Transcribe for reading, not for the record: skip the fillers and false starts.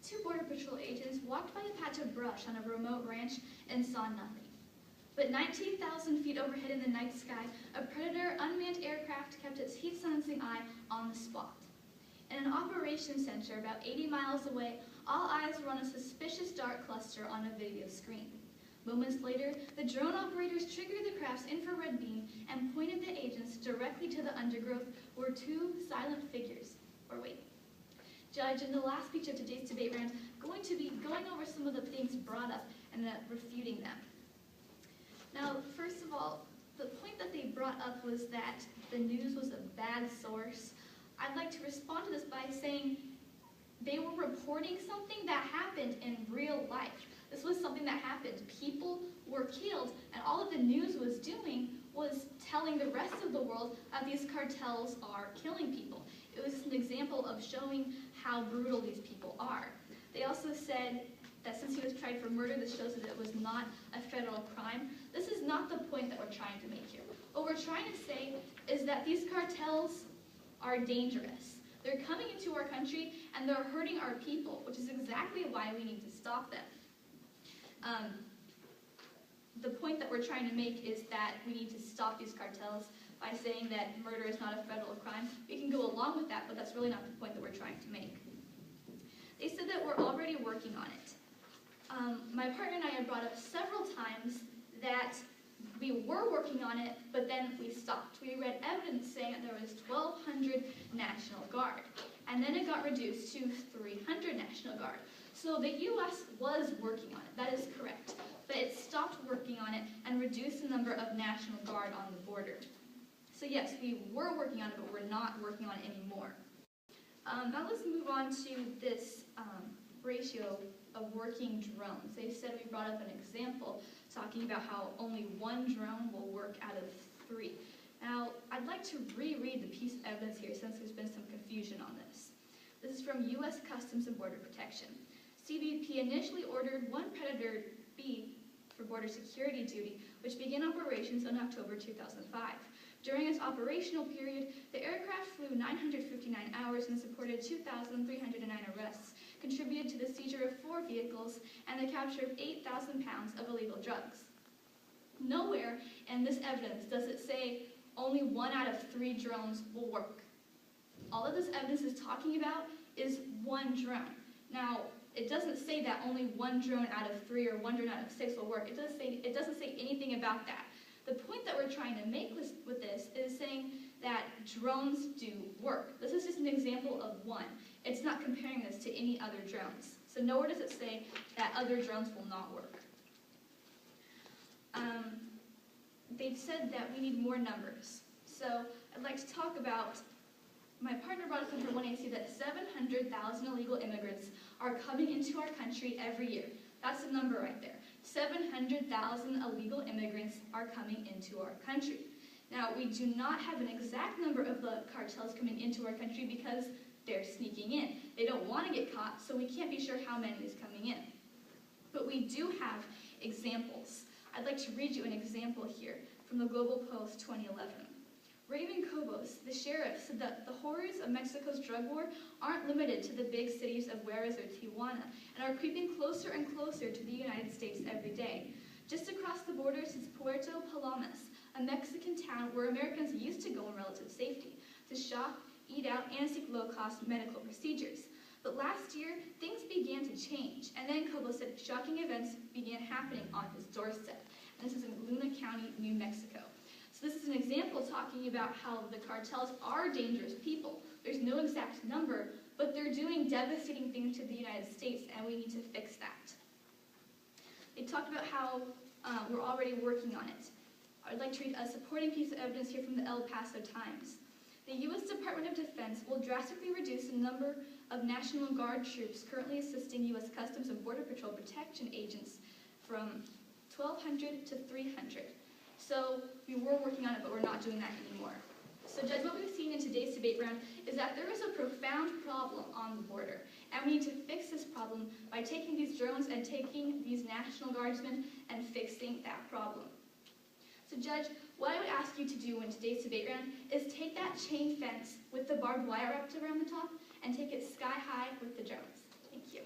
two Border Patrol agents walked by a patch of brush on a remote ranch and saw nothing. But 19,000 feet overhead in the night sky, a Predator unmanned aircraft kept its heat-sensing eye on the spot. In an operations center about 80 miles away, all eyes were on a suspicious dark cluster on a video screen. Moments later, the drone operators triggered the craft's infrared beam and pointed the agents directly to the undergrowth where two silent figures were waiting. Judge, in the last speech of today's debate round, going to be going over some of the things brought up and refuting them. Now, first of all, the point that they brought up was that the news was a bad source. I'd like to respond to this by saying they were reporting something that happened in real life. This was something that happened. People were killed, and all of the news was doing was telling the rest of the world that these cartels are killing people. It was just an example of showing how brutal these people are. They also said that since he was tried for murder, this shows that it was not a federal crime. This is not the point that we're trying to make here. What we're trying to say is that these cartels are dangerous. They're coming into our country and they're hurting our people, which is exactly why we need to stop them. The point that we're trying to make is that we need to stop these cartels by saying that murder is not a federal crime. We can go along with that, but that's really not the point that we're trying to make. They said that we're already working on it. My partner and I have brought up several times that we were working on it, but then we stopped. We read evidence saying that there was 1,200 National Guard, and then it got reduced to 300 National Guard. So the U.S. was working on it, that is correct, but it stopped working on it and reduced the number of National Guard on the border. So yes, we were working on it, but we're not working on it anymore. Now let's move on to this ratio of working drones. They said we brought up an example talking about how only one drone will work out of 3. Now, I'd like to reread the piece of evidence here since there's been some confusion on this. This is from U.S. Customs and Border Protection. CBP initially ordered one Predator B for border security duty, which began operations in October 2005. During its operational period, the aircraft flew 959 hours and supported 2,309 arrests, contributed to the seizure of 4 vehicles, and the capture of 8,000 pounds of illegal drugs. Nowhere in this evidence does it say only 1 out of 3 drones will work. All that this evidence is talking about is 1 drone. Now, it doesn't say that only 1 drone out of 3 or 1 drone out of 6 will work. It doesn't say anything about that. The point that we're trying to make with this is saying that drones do work. This is just an example of one. It's not comparing this to any other drones. So nowhere does it say that other drones will not work. They've said that we need more numbers. So I'd like to talk about, my partner brought up under 1AC that 700,000 illegal immigrants are coming into our country every year. That's the number right there. 700,000 illegal immigrants are coming into our country. Now, we do not have an exact number of the cartels coming into our country because they're sneaking in. They don't want to get caught, so we can't be sure how many is coming in. But we do have examples. I'd like to read you an example here from the Global Post 2011. Raymond Cobos, the sheriff, said that the horrors of Mexico's drug war aren't limited to the big cities of Juarez or Tijuana and are creeping closer and closer to the United States every day. Just across the border sits Puerto Palomas, a Mexican town where Americans used to go in relative safety, to shop, eat out, and seek low-cost medical procedures. But last year, things began to change, and then Cobos said shocking events began happening on his doorstep. And this is in Luna County, New Mexico. So this is an example talking about how the cartels are dangerous people. There's no exact number, but they're doing devastating things to the United States, and we need to fix that. They talked about how we're already working on it. I'd like to read a supporting piece of evidence here from the El Paso Times. The U.S. Department of Defense will drastically reduce the number of National Guard troops currently assisting U.S. Customs and Border Patrol protection agents from 1,200 to 300. So we were working on it, but we're not doing that anymore. So Judge, what we've seen in today's debate round is that there is a profound problem on the border, and we need to fix this problem by taking these drones and taking these National Guardsmen and fixing that problem. So Judge, what I would ask you to do in today's debate round is take that chain fence with the barbed wire wrapped around the top and take it sky high with the drones. Thank you.